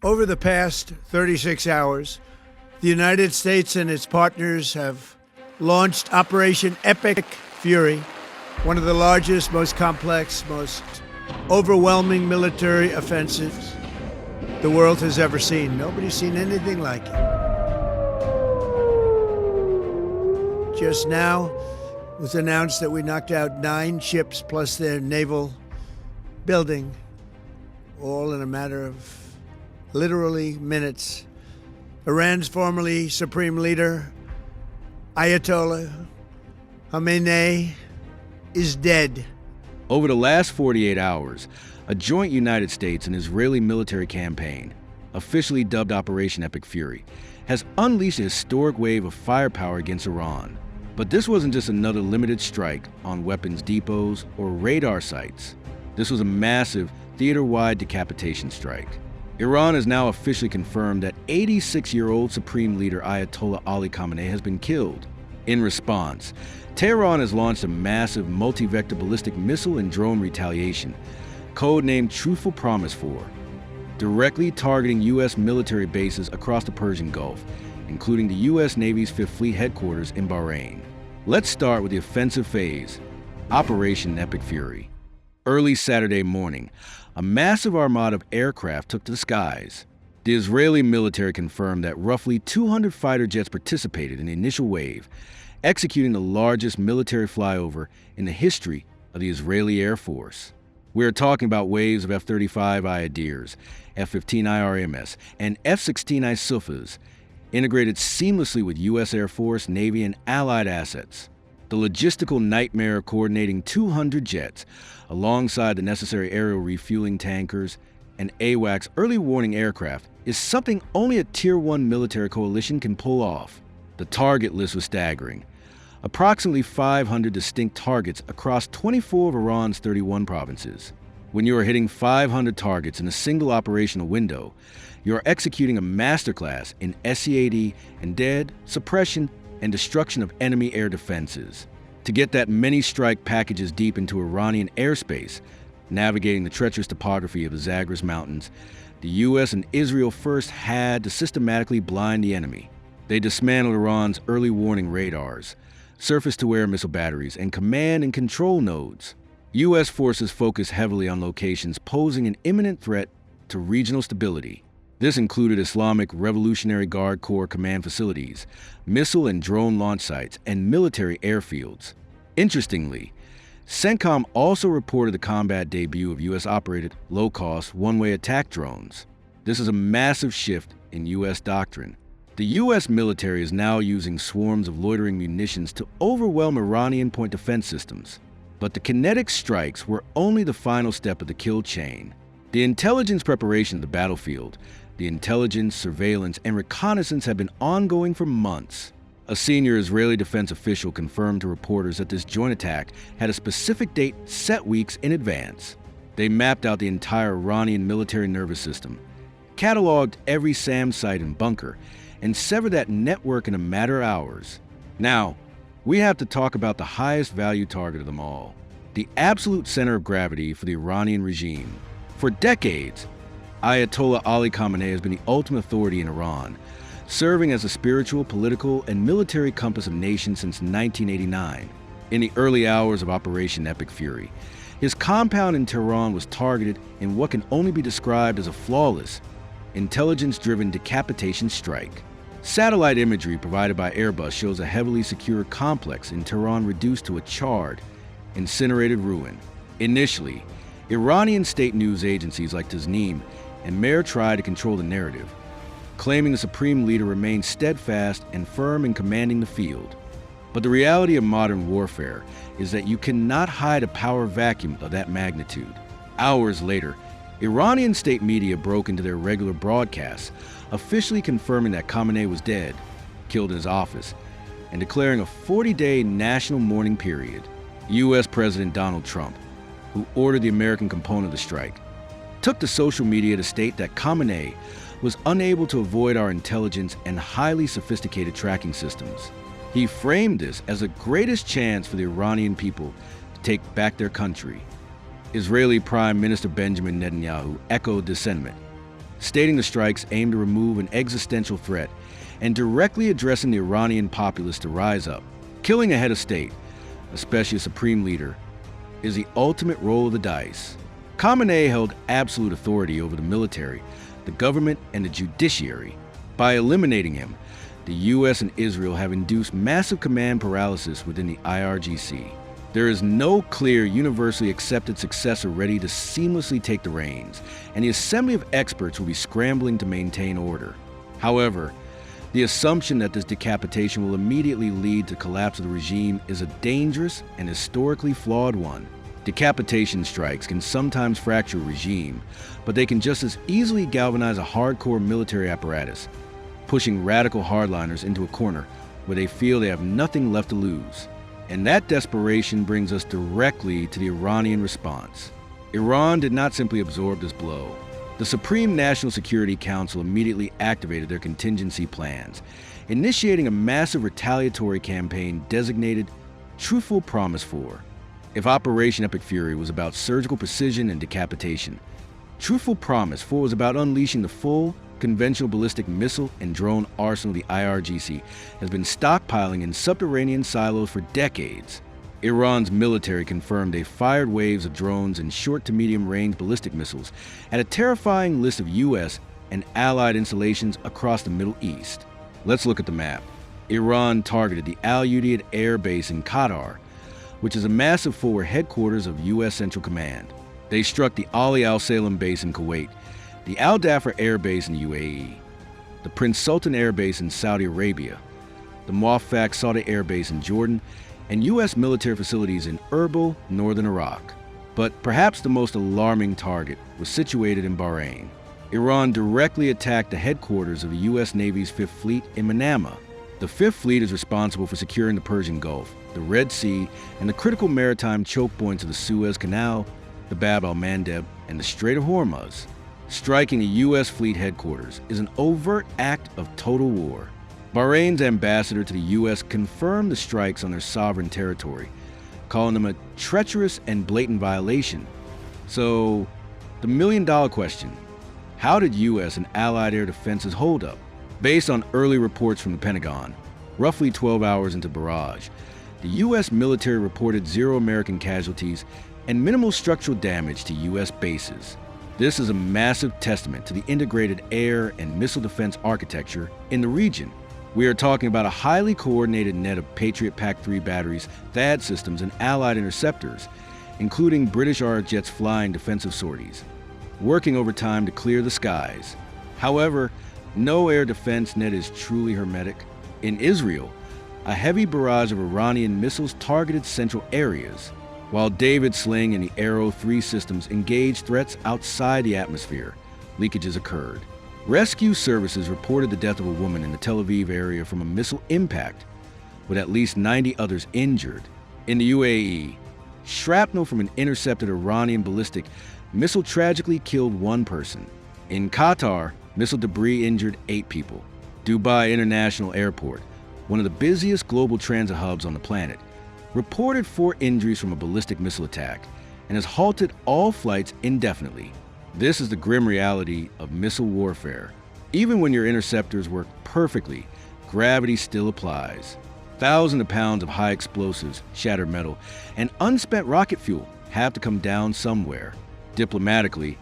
Over the past 36 hours, the United States and its partners have launched Operation Epic Fury, one of the largest, most complex, most overwhelming military offensives the world has ever seen. Nobody's seen anything like it. Just now, it was announced that we knocked out 9 ships plus their naval building, all in a matter of literally minutes. Iran's formerly Supreme Leader, Ayatollah Khamenei, is dead. Over the last 48 hours, a joint United States and Israeli military campaign, officially dubbed Operation Epic Fury, has unleashed a historic wave of firepower against Iran. But this wasn't just another limited strike on weapons depots or radar sites. This was a massive, theater-wide decapitation strike. Iran has now officially confirmed that 86-year-old Supreme Leader Ayatollah Ali Khamenei has been killed. In response, Tehran has launched a massive multi-vector ballistic missile and drone retaliation, codenamed Truthful Promise 4, directly targeting U.S. military bases across the Persian Gulf, including the U.S. Navy's 5th Fleet headquarters in Bahrain. Let's start with the offensive phase, Operation Epic Fury. Early Saturday morning, a massive armada of aircraft took to the skies. The Israeli military confirmed that roughly 200 fighter jets participated in the initial wave, executing the largest military flyover in the history of the Israeli Air Force. We are talking about waves of F-35 Iadirs, F-15 IRMS, and F-16 ISUFAs, integrated seamlessly with U.S. Air Force, Navy, and allied assets. The logistical nightmare of coordinating 200 jets, alongside the necessary aerial refueling tankers and AWACS early warning aircraft, is something only a Tier 1 military coalition can pull off. The target list was staggering. Approximately 500 distinct targets across 24 of Iran's 31 provinces. When you are hitting 500 targets in a single operational window, you are executing a masterclass in SCAD and dead, suppression, and destruction of enemy air defenses. To get that many strike packages deep into Iranian airspace, navigating the treacherous topography of the Zagros Mountains, the U.S. and Israel first had to systematically blind the enemy. They dismantled Iran's early warning radars, surface-to-air missile batteries, and command and control nodes. U.S. forces focused heavily on locations posing an imminent threat to regional stability. This included Islamic Revolutionary Guard Corps command facilities, missile and drone launch sites, and military airfields. Interestingly, CENTCOM also reported the combat debut of U.S.-operated, low-cost, one-way attack drones. This is a massive shift in U.S. doctrine. The U.S. military is now using swarms of loitering munitions to overwhelm Iranian point defense systems. But the kinetic strikes were only the final step of the kill chain. The intelligence preparation of the battlefield, the intelligence, surveillance, and reconnaissance have been ongoing for months. A senior Israeli defense official confirmed to reporters that this joint attack had a specific date set weeks in advance. They mapped out the entire Iranian military nervous system, cataloged every SAM site and bunker, and severed that network in a matter of hours. Now, we have to talk about the highest value target of them all, the absolute center of gravity for the Iranian regime. For decades, Ayatollah Ali Khamenei has been the ultimate authority in Iran, serving as a spiritual, political, and military compass of nations since 1989. In the early hours of Operation Epic Fury, his compound in Tehran was targeted in what can only be described as a flawless, intelligence-driven decapitation strike. Satellite imagery provided by Airbus shows a heavily secured complex in Tehran reduced to a charred, incinerated ruin. Initially, Iranian state news agencies like Tasnim and Mehr tried to control the narrative, claiming the Supreme Leader remained steadfast and firm in commanding the field. But the reality of modern warfare is that you cannot hide a power vacuum of that magnitude. Hours later, Iranian state media broke into their regular broadcasts, officially confirming that Khamenei was dead, killed in his office, and declaring a 40-day national mourning period. U.S. President Donald Trump, who ordered the American component of the strike, took to social media to state that Khamenei was unable to avoid our intelligence and highly sophisticated tracking systems. He framed this as the greatest chance for the Iranian people to take back their country. Israeli Prime Minister Benjamin Netanyahu echoed this sentiment, stating the strikes aim to remove an existential threat and directly addressing the Iranian populace to rise up. Killing a head of state, especially a supreme leader, is the ultimate roll of the dice. Khamenei held absolute authority over the military, the government, and the judiciary. By eliminating him, the US and Israel have induced massive command paralysis within the IRGC. There is no clear, universally accepted successor ready to seamlessly take the reins, and the assembly of experts will be scrambling to maintain order. However, the assumption that this decapitation will immediately lead to collapse of the regime is a dangerous and historically flawed one. Decapitation strikes can sometimes fracture a regime, but they can just as easily galvanize a hardcore military apparatus, pushing radical hardliners into a corner where they feel they have nothing left to lose. And that desperation brings us directly to the Iranian response. Iran did not simply absorb this blow. The Supreme National Security Council immediately activated their contingency plans, initiating a massive retaliatory campaign designated Truthful Promise 4. If Operation Epic Fury was about surgical precision and decapitation, Truthful Promise 4 was about unleashing the full, conventional ballistic missile and drone arsenal the IRGC has been stockpiling in subterranean silos for decades. Iran's military confirmed they fired waves of drones and short to medium range ballistic missiles at a terrifying list of US and allied installations across the Middle East. Let's look at the map. Iran targeted the Al-Udeid Air Base in Qatar, which is a massive forward headquarters of US Central Command. They struck the Ali Al Salem base in Kuwait, the Al Dhafar Air Base in UAE, the Prince Sultan Air Base in Saudi Arabia, the Muaffaq Saudi Air Base in Jordan, and U.S. military facilities in Erbil, northern Iraq. But perhaps the most alarming target was situated in Bahrain. Iran directly attacked the headquarters of the U.S. Navy's Fifth Fleet in Manama. The Fifth Fleet is responsible for securing the Persian Gulf, the Red Sea, and the critical maritime choke points of the Suez Canal, the Bab al-Mandeb, and the Strait of Hormuz. Striking a U.S. fleet headquarters is an overt act of total war. Bahrain's ambassador to the U.S. confirmed the strikes on their sovereign territory, calling them a treacherous and blatant violation. So, the million-dollar question: how did U.S. and allied air defenses hold up? Based on early reports from the Pentagon, roughly 12 hours into barrage, the U.S. military reported 0 American casualties and minimal structural damage to U.S. bases. This is a massive testament to the integrated air and missile defense architecture in the region. We are talking about a highly coordinated net of Patriot PAC-3 batteries, THAAD systems, and allied interceptors, including British RF jets flying defensive sorties, working overtime to clear the skies. However, no air defense net is truly hermetic. In Israel, a heavy barrage of Iranian missiles targeted central areas, while David Sling and the Arrow 3 systems engaged threats outside the atmosphere. Leakages occurred. Rescue services reported the death of a woman in the Tel Aviv area from a missile impact, with at least 90 others injured. In the UAE, shrapnel from an intercepted Iranian ballistic missile tragically killed 1 person. In Qatar, missile debris injured 8 people. Dubai International Airport, one of the busiest global transit hubs on the planet, reported 4 injuries from a ballistic missile attack and has halted all flights indefinitely. This is the grim reality of missile warfare. Even when your interceptors work perfectly, gravity still applies. Thousands of pounds of high explosives, shattered metal, and unspent rocket fuel have to come down somewhere. Diplomatically,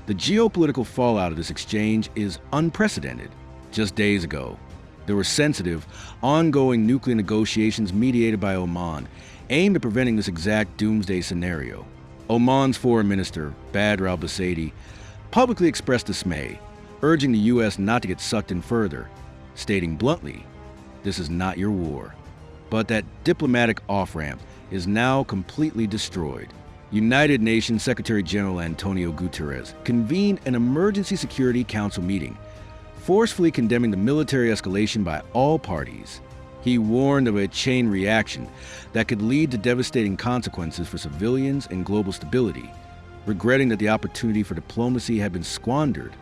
the geopolitical fallout of this exchange is unprecedented. Just days ago, there were sensitive, ongoing nuclear negotiations mediated by Oman, aimed at preventing this exact doomsday scenario. Oman's foreign minister, Badr al-Busaidi, publicly expressed dismay, urging the U.S. not to get sucked in further, stating bluntly, "This is not your war." But that diplomatic off-ramp is now completely destroyed. United Nations Secretary General Antonio Guterres convened an Emergency Security Council meeting, forcefully condemning the military escalation by all parties. He warned of a chain reaction that could lead to devastating consequences for civilians and global stability, regretting that the opportunity for diplomacy had been squandered.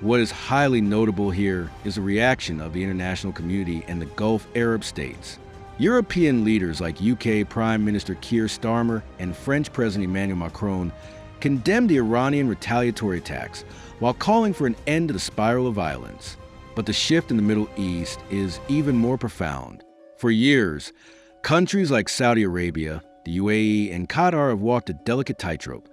What is highly notable here is the reaction of the international community and the Gulf Arab states. European leaders like UK Prime Minister Keir Starmer and French President Emmanuel Macron condemned the Iranian retaliatory attacks while calling for an end to the spiral of violence. But the shift in the Middle East is even more profound. For years, countries like Saudi Arabia, the UAE, and Qatar have walked a delicate tightrope,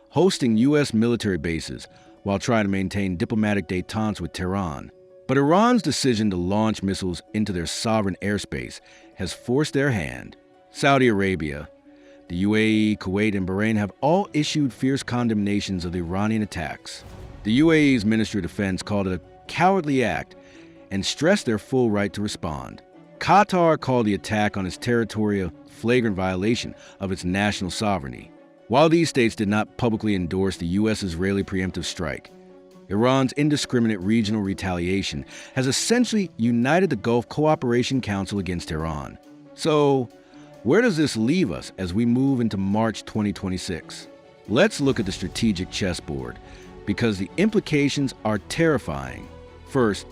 hosting U.S. military bases while trying to maintain diplomatic détente with Tehran. But Iran's decision to launch missiles into their sovereign airspace has forced their hand. Saudi Arabia, the UAE, Kuwait, and Bahrain have all issued fierce condemnations of the Iranian attacks. The UAE's Ministry of Defense called it a cowardly act and stressed their full right to respond. Qatar called the attack on its territory a flagrant violation of its national sovereignty. While these states did not publicly endorse the U.S.-Israeli preemptive strike, Iran's indiscriminate regional retaliation has essentially united the Gulf Cooperation Council against Iran. So, where does this leave us as we move into March 2026? Let's look at the strategic chessboard, because the implications are terrifying. First,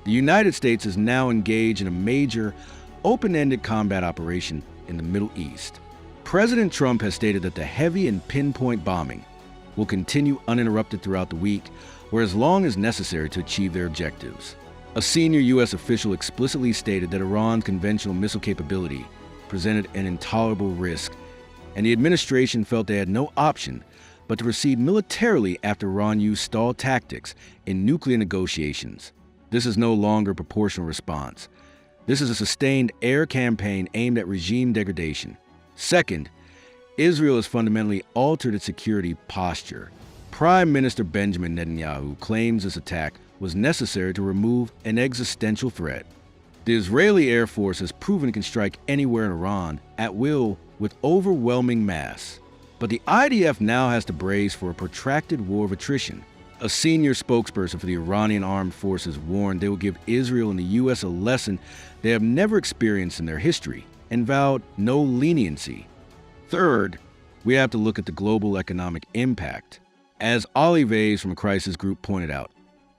the United States is now engaged in a major, open-ended combat operation in the Middle East. President Trump has stated that the heavy and pinpoint bombing will continue uninterrupted throughout the week, or as long as necessary to achieve their objectives. A senior U.S. official explicitly stated that Iran's conventional missile capability presented an intolerable risk, and the administration felt they had no option but to proceed militarily after Iran used stalled tactics in nuclear negotiations. This is no longer a proportional response. This is a sustained air campaign aimed at regime degradation. Second, Israel has fundamentally altered its security posture. Prime Minister Benjamin Netanyahu claims this attack was necessary to remove an existential threat. The Israeli Air Force has proven it can strike anywhere in Iran at will with overwhelming mass. But the IDF now has to brace for a protracted war of attrition. A senior spokesperson for the Iranian armed forces warned they will give Israel and the U.S. a lesson they have never experienced in their history, and vowed no leniency. Third, we have to look at the global economic impact. As Al-Udeid from a crisis group pointed out,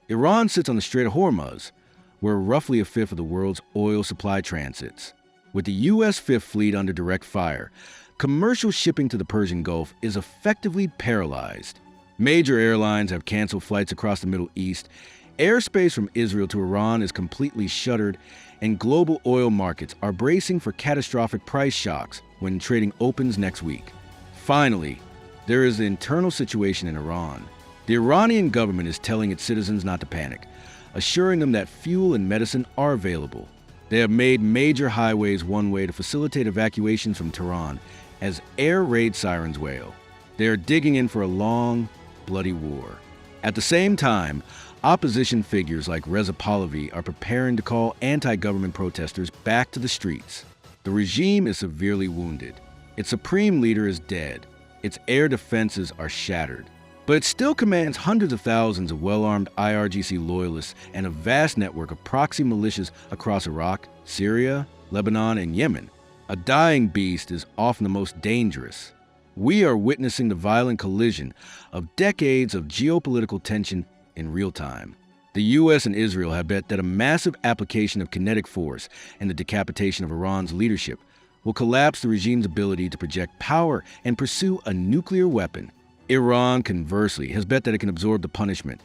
Iran sits on the Strait of Hormuz, where roughly a fifth of the world's oil supply transits. With the U.S. Fifth Fleet under direct fire, commercial shipping to the Persian Gulf is effectively paralyzed. Major airlines have canceled flights across the Middle East, airspace from Israel to Iran is completely shuttered, and global oil markets are bracing for catastrophic price shocks when trading opens next week. Finally, there is the internal situation in Iran. The Iranian government is telling its citizens not to panic, assuring them that fuel and medicine are available. They have made major highways one way to facilitate evacuations from Tehran as air raid sirens wail. They are digging in for a long, bloody war. At the same time, opposition figures like Reza Pahlavi are preparing to call anti-government protesters back to the streets. The regime is severely wounded. Its supreme leader is dead. Its air defenses are shattered. But it still commands hundreds of thousands of well-armed IRGC loyalists and a vast network of proxy militias across Iraq, Syria, Lebanon, and Yemen. A dying beast is often the most dangerous. We are witnessing the violent collision of decades of geopolitical tension in real time. The U.S. and Israel have bet that a massive application of kinetic force and the decapitation of Iran's leadership will collapse the regime's ability to project power and pursue a nuclear weapon. Iran, conversely, has bet that it can absorb the punishment,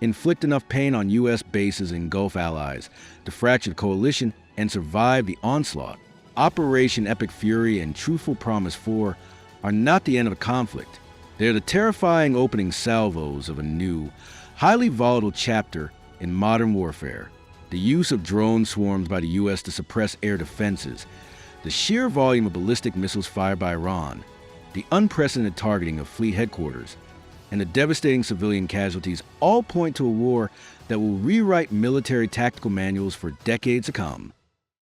inflict enough pain on U.S. bases and Gulf allies to fracture the coalition and survive the onslaught. Operation Epic Fury and Truthful Promise 4 are not the end of a conflict. They are the terrifying opening salvos of a new, highly volatile chapter in modern warfare. The use of drone swarms by the U.S. to suppress air defenses, the sheer volume of ballistic missiles fired by Iran, the unprecedented targeting of fleet headquarters, and the devastating civilian casualties all point to a war that will rewrite military tactical manuals for decades to come.